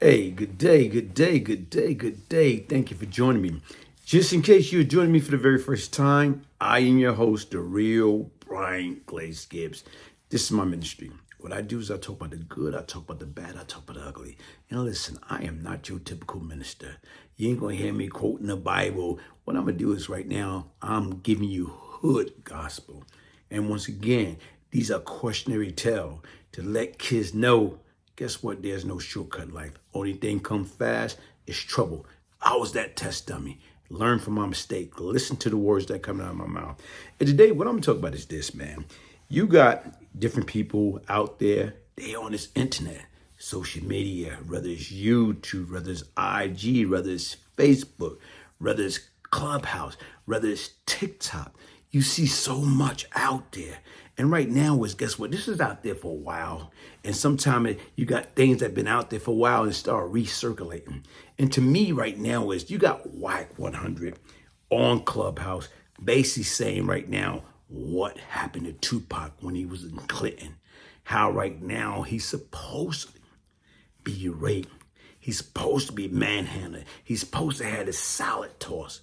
Hey, good day, good day, good day, good day. Thank you for joining me. Just in case you're joining me for the very first time, I am your host, the real Brian Glaze Gibbs. This is my ministry. What I do is I talk about the good, I talk about the bad, I talk about the ugly. And listen, I am not your typical minister. You ain't gonna hear me quoting the Bible. What I'm gonna do is right now, I'm giving you hood gospel. And once again, these are cautionary tale to let kids know. Guess what? There's no shortcut in life. Only thing come fast is trouble. I was that test dummy. Learn from my mistake. Listen to the words that come out of my mouth. And today, what I'm gonna talk about is this, man. You got different people out there. They on this internet, social media, whether it's YouTube, whether it's IG, whether it's Facebook, whether it's Clubhouse, whether it's TikTok. You see so much out there. And right now is, guess what? This is out there for a while. And sometimes you got things that have been out there for a while and start recirculating. And to me right now is you got Wack 100 on Clubhouse basically saying right now what happened to Tupac when he was in Clinton. How right now he's supposed to be raped. He's supposed to be manhandled. He's supposed to have a salad toss.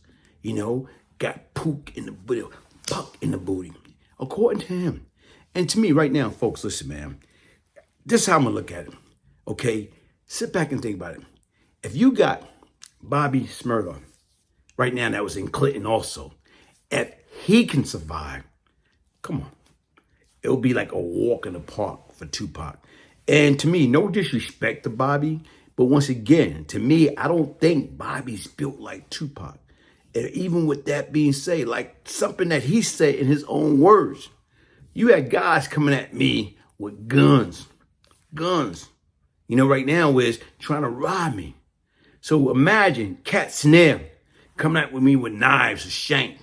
Got pook in the booty, puck in the booty, according to him. And to me right now, folks, listen, man, this is how I'm gonna look at it, okay? Sit back and think about it. If you got Bobby Shmurda right now that was in Clinton also, if he can survive, come on, it'll be like a walk in the park for Tupac. And to me, no disrespect to Bobby, but once again, to me, I don't think Bobby's built like Tupac. And even with that being said, like something that he said in his own words, you had guys coming at me with guns. Right now is trying to rob me. So imagine Cat Snare coming at me with knives or shank.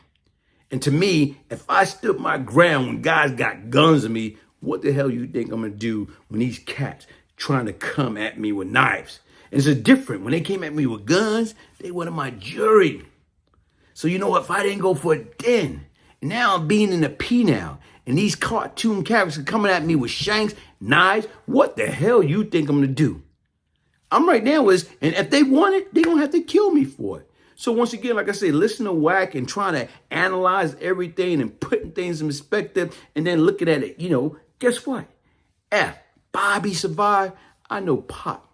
And to me, if I stood my ground when guys got guns on me, what the hell you think I'm gonna do when these cats trying to come at me with knives? And it's different. When they came at me with guns, they wanted my jury. So if I didn't go for it then, and now I'm being in the P now, and these cartoon characters are coming at me with shanks, knives, what the hell you think I'm gonna do? I'm right now and if they want it, they don't have to kill me for it. So once again, like I say, listen to Wack and trying to analyze everything and putting things in perspective and then looking at it, guess what? If Bobby survived, I know Pop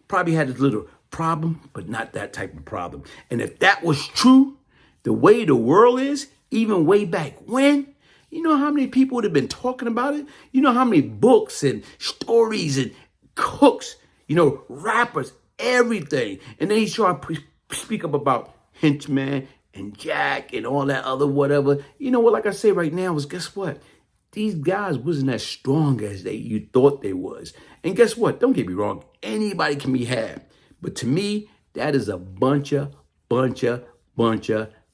probably had his little problem, but not that type of problem. And if that was true, the way the world is, even way back when, you know how many people would have been talking about it? You know how many books and stories and cooks, rappers, everything. And then he's trying to speak up about Henchman and Jack and all that other whatever. You know what, like I say right now is, guess what? These guys wasn't as strong as you thought they was. And guess what? Don't get me wrong. Anybody can be had. But to me, that is a bunch of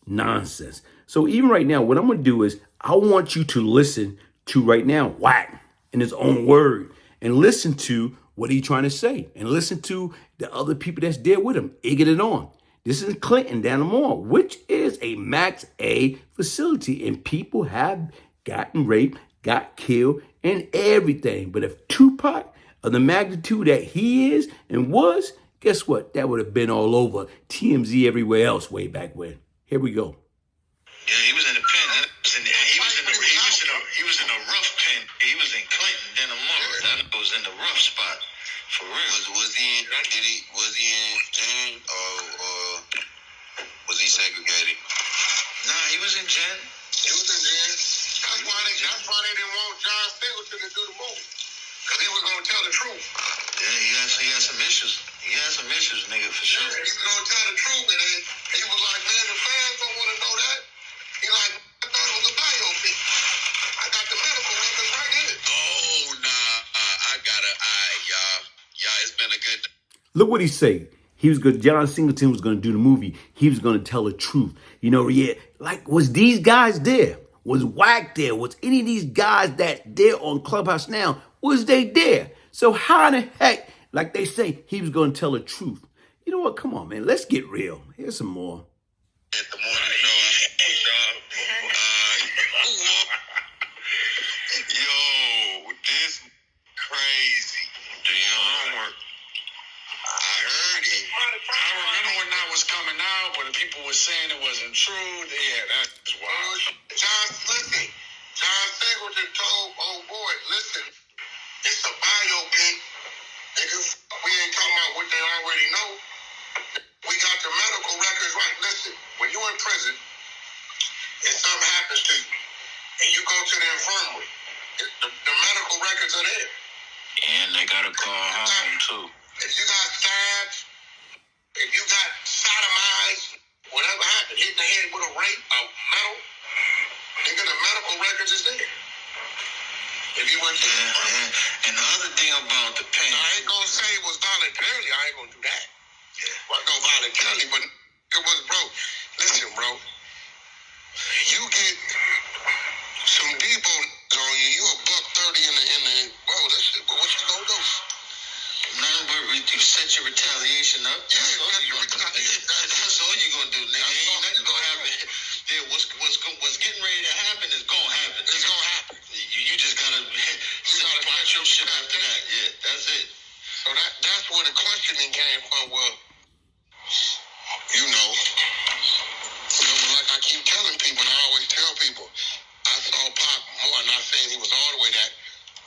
nonsense. So even right now, what I'm going to do is I want you to listen to right now Wack in his own word and listen to what he's trying to say and listen to the other people that's there with him, egging it on. This is Clinton down the mall, which is a Max A facility, and people have gotten raped, got killed, and everything. But if Tupac, of the magnitude that he is and was, guess what? That would have been all over TMZ everywhere else way back when. Here we go. Yeah, he was in the pen. He was in a rough pen. He was in Clinton, then a mother. That was in the rough spot, for real. Was he in jail or was he segregated? Nah, he was in jail. He was in jail. That's why they didn't want John Singleton to do the movie, because he was gonna tell the truth. Yeah, he had some issues. He had some issues, nigga, for sure. Yeah, he was gonna tell the truth, and then he was like, man, the fans don't want to know that. He like, I thought it was a biopic. I got the medical records right here. Oh, nah, I got an eye, y'all. Y'all, it's been a good. Look what he said. John Singleton was going to do the movie. He was going to tell the truth. Like, was these guys there? Was Wack there? Was any of these guys that there on Clubhouse now, was they there? So how in the heck, like they say, he was going to tell the truth? You know what? Come on, man. Let's get real. Here's some more. At the morning show, yo, this crazy. Do your homework. I told you, old boy, listen, it's a biopic. Niggas, we ain't talking about what they already know. We got the medical records right. Listen, when you're in prison and something happens to you, and you go to the infirmary, the medical records are there. And they got to call home, too. If you got stabbed, if you got sodomized, whatever happened, hit in the head with a rape, a metal, nigga, the medical records is there. If you went to and the other thing about the pain, I ain't gonna say it was voluntarily. I ain't gonna do that. Yeah, wasn't no voluntarily, but it was, bro. Listen, bro, you get some depot on you. You a $130 in the bro. That shit. But what you gonna do? Nothing but you set your retaliation up. Yeah, that's all you gonna do, nigga. That's all you gonna do, nigga. Ain't nothing gonna happen. Yeah, what's getting ready to happen is gonna happen. It's gonna happen. You just gotta watch your shit after that. Yeah, that's it. So that's where the questioning came from. Well, you know, but like I keep telling people, and I always tell people, I saw Pop more. I'm not saying he was all the way that.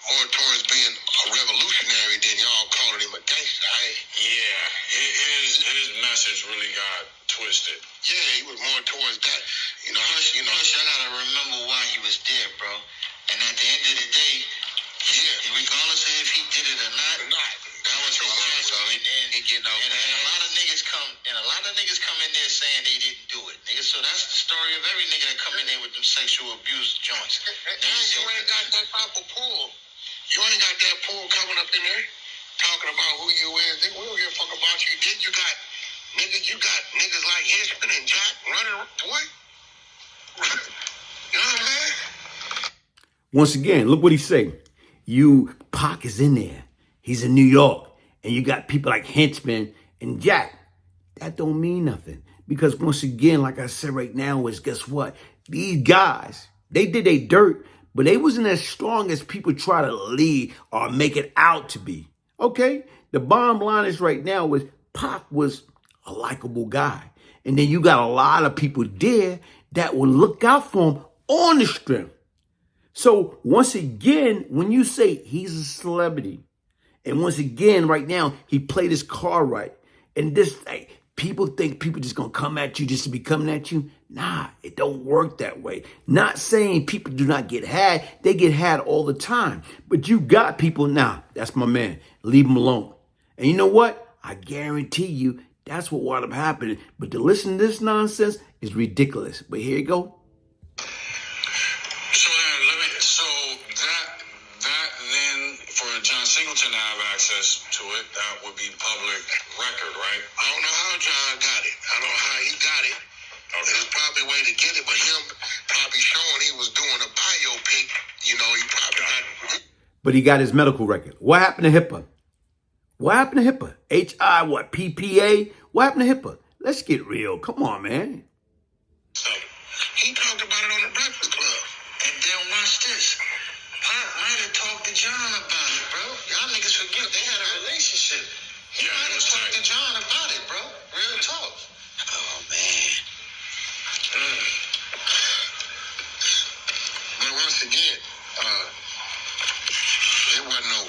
More towards being a revolutionary than y'all calling him a gangster. Yeah, his message really got twisted. Yeah, he was more towards that. Plus, I gotta remember why he was there, bro. And at the end of the day, yeah, regardless of if he did it or not, that was his man. So and a lot of niggas come in there saying they didn't do it, nigga. So that's the story of every nigga that come in there with them sexual abuse joints. You ain't got that type of pull. You ain't got that pool coming up in there talking about who you is. We don't give a fuck about you. Then you got niggas like Henchman and Jack running, boy. You know what I'm saying? Once again, look what he's saying. Pac is in there. He's in New York. And you got people like Henchman and Jack. That don't mean nothing. Because once again, like I said right now, is guess what? These guys, they did their dirt, but they wasn't as strong as people try to lead or make it out to be. Okay? The bottom line is right now is Pac was a likable guy. And then you got a lot of people there that will look out for him on the strength. So once again, when you say he's a celebrity, and once again, right now, he played his card right. And this, people think people just gonna come at you just to be coming at you. Nah, it don't work that way. Not saying people do not get had. They get had all the time. But you got people, nah, that's my man. Leave him alone. And you know what? I guarantee you that's what wound up happening. But to listen to this nonsense is ridiculous. But here you go. So that then for John Singleton to have access to it, that would be public record, right? I don't know how John got it. I don't know how he got it. Okay. There's probably a way to get it, but him probably showing he was doing a biopic, he probably got it. But he got his medical record. What happened to HIPAA? What happened to HIPAA? PPA? What happened to HIPAA? Let's get real. Come on, man. So, he talked about it on the Breakfast Club. And then watch this. Pop might have talked to John about it, bro. Y'all niggas forget they had a relationship. He might have talked to John about it, bro. Real talk. Oh, man. But once again, it wasn't no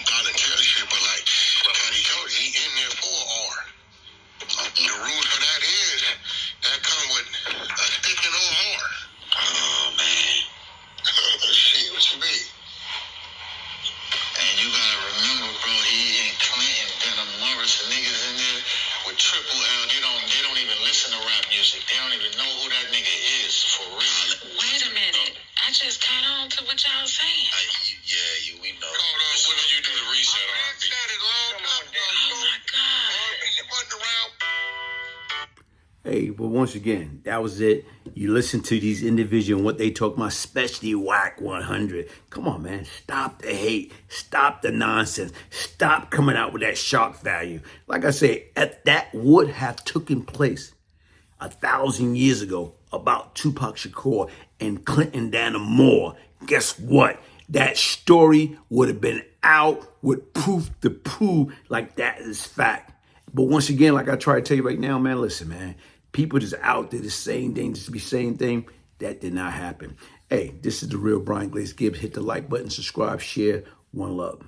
voluntary shit, but like Cuddy told you, he in there for R. The rules for that is that come with a stick and no R. Oh man. Shit, what you mean? And you gotta remember, bro, he and Clinton, Denham Morris, the niggas in there with Triple L, they don't even listen to rap music. They don't even know who that nigga is for real. Wait a minute. I just caught on to what y'all saying. We know. Hold on, when did you do the reset on R&B? Oh my God. It wasn't around. Hey, but once again, that was it. You listen to these individuals and what they talk about, especially Wack 100. Come on, man. Stop the hate. Stop the nonsense. Stop coming out with that shock value. Like I said, that would have taken place 1,000 years ago about Tupac Shakur and Clinton Moore. Guess what? That story would have been out with proof to prove like that is fact. But once again, like I try to tell you right now, man, listen, man. People just out there just saying things, just be saying things. That did not happen. Hey, this is the real Brian Glaze Gibbs. Hit the like button, subscribe, share. One love.